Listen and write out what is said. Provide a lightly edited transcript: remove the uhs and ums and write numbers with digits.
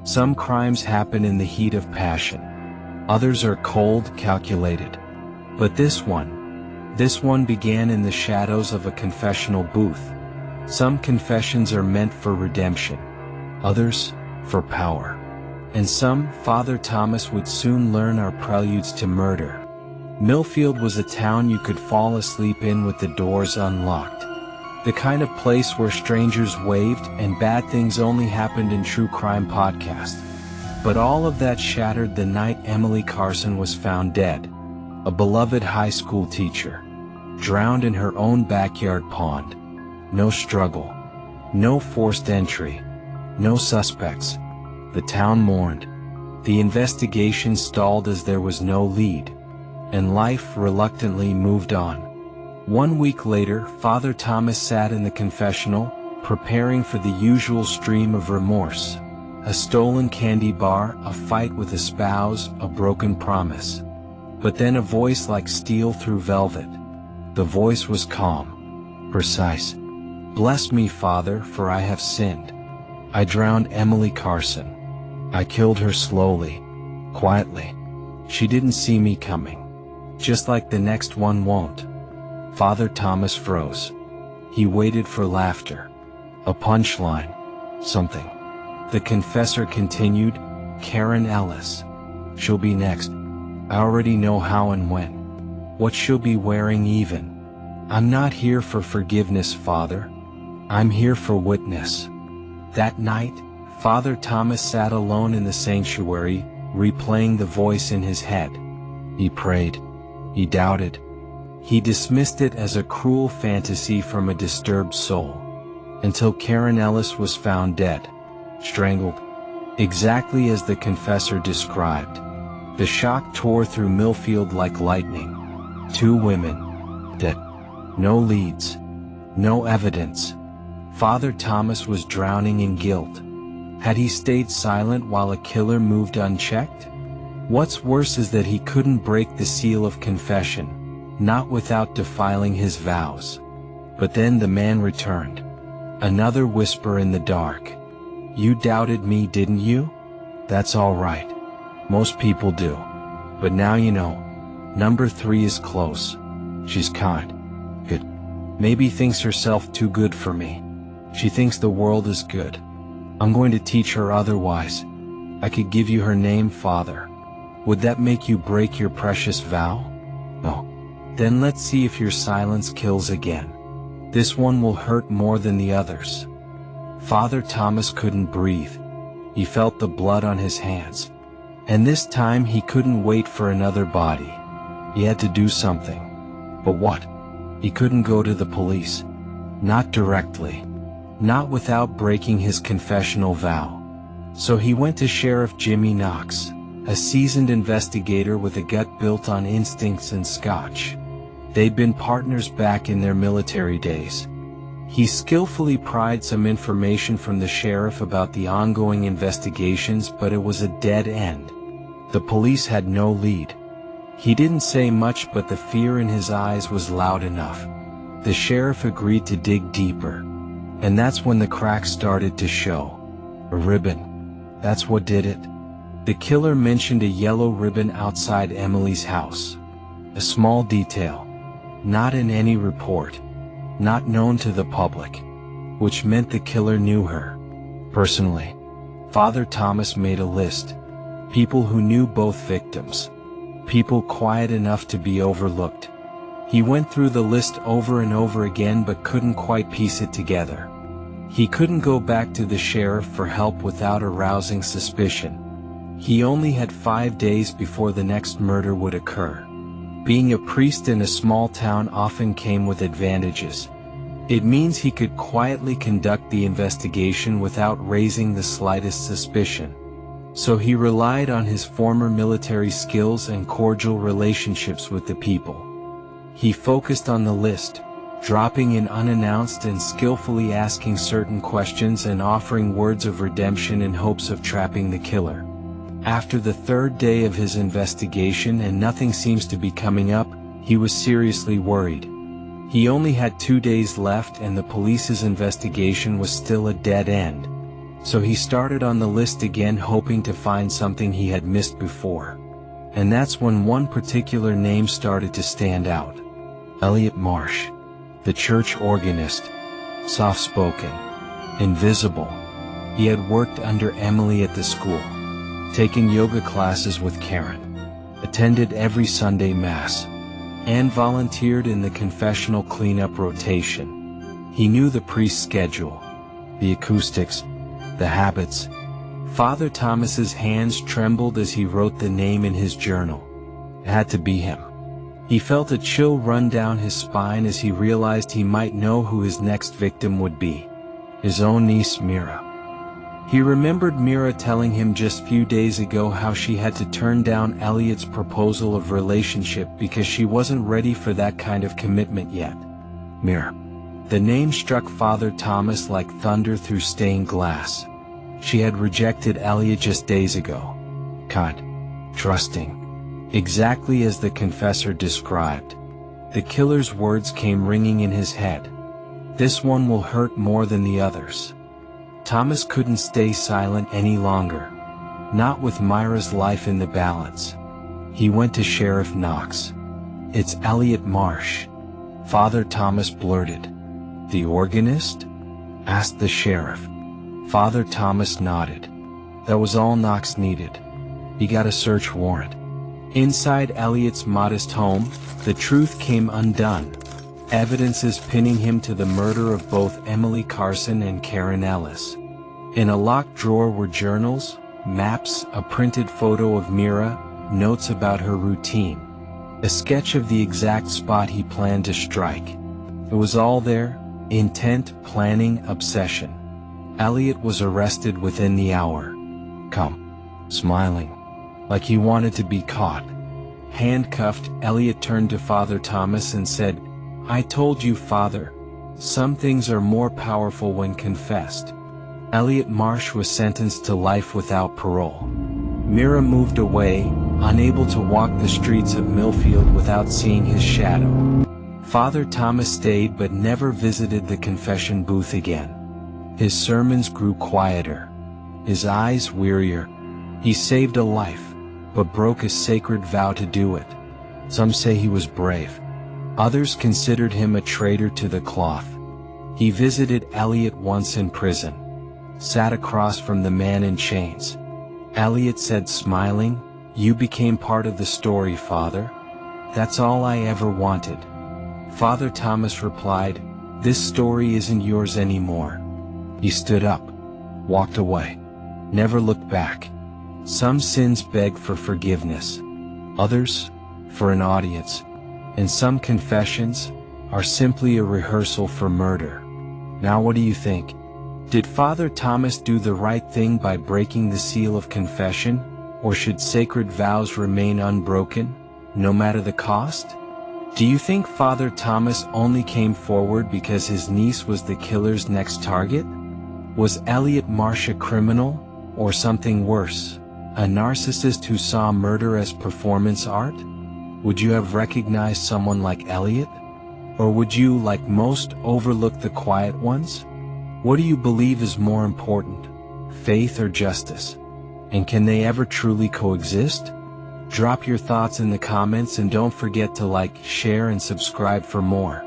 Some crimes happen in the heat of passion. Others are cold, calculated. But this one began in the shadows of a confessional booth. Some confessions are meant for redemption, others for power. And some, Father Thomas would soon learn, are preludes to murder. Millfield was a town you could fall asleep in with the doors unlocked. The kind of place where strangers waved and bad things only happened in true crime podcasts. But all of that shattered the night Emily Carson was found dead. A beloved high school teacher, drowned in her own backyard pond. No struggle, no forced entry, no suspects. The town mourned. The investigation stalled as there was no lead, and life reluctantly moved on. 1 week later, Father Thomas sat in the confessional, preparing for the usual stream of remorse. A stolen candy bar, a fight with a spouse, a broken promise. But then a voice like steel through velvet. The voice was calm, precise. "Bless me, Father, for I have sinned. I drowned Emily Carson. I killed her slowly, quietly. She didn't see me coming. Just like the next one won't." Father Thomas froze. He waited for laughter. A punchline. Something. The confessor continued, "Karen Ellis. She'll be next. I already know how and when. What she'll be wearing even. I'm not here for forgiveness, Father. I'm here for witness." That night, Father Thomas sat alone in the sanctuary, replaying the voice in his head. He prayed. He doubted. He dismissed it as a cruel fantasy from a disturbed soul. Until Karen Ellis was found dead. Strangled. Exactly as the confessor described. The shock tore through Millfield like lightning. 2 women. Dead. No leads. No evidence. Father Thomas was drowning in guilt. Had he stayed silent while a killer moved unchecked? What's worse is that he couldn't break the seal of confession, not without defiling his vows. But then the man returned. Another whisper in the dark. "You doubted me, didn't you? That's all right. Most people do. But now you know. Number 3 is close. She's kind. Good. Maybe thinks herself too good for me. She thinks the world is good. I'm going to teach her otherwise. I could give you her name, Father. Would that make you break your precious vow? No. Then let's see if your silence kills again. This one will hurt more than the others." Father Thomas couldn't breathe. He felt the blood on his hands. And this time he couldn't wait for another body. He had to do something. But what? He couldn't go to the police. Not directly. Not without breaking his confessional vow. So he went to Sheriff Jimmy Knox, a seasoned investigator with a gut built on instincts and scotch. They'd been partners back in their military days. He skillfully pried some information from the sheriff about the ongoing investigations, but it was a dead end. The police had no lead. He didn't say much, but the fear in his eyes was loud enough. The sheriff agreed to dig deeper. And that's when the cracks started to show. A ribbon. That's what did it. The killer mentioned a yellow ribbon outside Emily's house. A small detail. Not in any report. Not known to the public. Which meant the killer knew her. Personally. Father Thomas made a list. People who knew both victims. People quiet enough to be overlooked. He went through the list over and over again but couldn't quite piece it together. He couldn't go back to the sheriff for help without arousing suspicion. He only had 5 days before the next murder would occur. Being a priest in a small town often came with advantages. It means he could quietly conduct the investigation without raising the slightest suspicion. So he relied on his former military skills and cordial relationships with the people. He focused on the list, dropping in unannounced and skillfully asking certain questions and offering words of redemption in hopes of trapping the killer. After the 3rd day of his investigation and nothing seems to be coming up, he was seriously worried. He only had 2 days left and the police's investigation was still a dead end. So he started on the list again, hoping to find something he had missed before. And that's when one particular name started to stand out. Elliot Marsh, the church organist, soft-spoken, invisible. He had worked under Emily at the school, taken yoga classes with Karen, attended every Sunday Mass, and volunteered in the confessional cleanup rotation. He knew the priest's schedule, the acoustics, the habits. Father Thomas's hands trembled as he wrote the name in his journal. It had to be him. He felt a chill run down his spine as he realized he might know who his next victim would be. His own niece Mira. He remembered Mira telling him just few days ago how she had to turn down Elliot's proposal of relationship because she wasn't ready for that kind of commitment yet. Mira. The name struck Father Thomas like thunder through stained glass. She had rejected Elliot just days ago. Kind, trusting, exactly as the confessor described. The killer's words came ringing in his head. This one will hurt more than the others. Thomas couldn't stay silent any longer. Not with Myra's life in the balance. He went to Sheriff Knox. "It's Elliot Marsh," Father Thomas blurted. "The organist?" asked the sheriff. Father Thomas nodded. That was all Knox needed. He got a search warrant. Inside Elliot's modest home, the truth came undone. Evidences pinning him to the murder of both Emily Carson and Karen Ellis. In a locked drawer were journals, maps, a printed photo of Mira, notes about her routine, a sketch of the exact spot he planned to strike. It was all there, intent, planning, obsession. Elliot was arrested within the hour. Calm, smiling, like he wanted to be caught. Handcuffed, Elliot turned to Father Thomas and said, "I told you, Father, some things are more powerful when confessed." Elliot Marsh was sentenced to life without parole. Mira moved away, unable to walk the streets of Millfield without seeing his shadow. Father Thomas stayed but never visited the confession booth again. His sermons grew quieter, his eyes wearier. He saved a life, but broke a sacred vow to do it. Some say he was brave. Others considered him a traitor to the cloth. He visited Elliot once in prison, sat across from the man in chains. Elliot said, smiling, "You became part of the story, Father. That's all I ever wanted." Father Thomas replied, "This story isn't yours anymore." He stood up, walked away, never looked back. Some sins beg for forgiveness, others, for an audience, and some confessions are simply a rehearsal for murder. Now what do you think? Did Father Thomas do the right thing by breaking the seal of confession, or should sacred vows remain unbroken, no matter the cost? Do you think Father Thomas only came forward because his niece was the killer's next target? Was Elliot Marsh a criminal, or something worse, a narcissist who saw murder as performance art? Would you have recognized someone like Elliot? Or would you, like most, overlook the quiet ones? What do you believe is more important, faith or justice? And can they ever truly coexist? Drop your thoughts in the comments and don't forget to like, share and subscribe for more.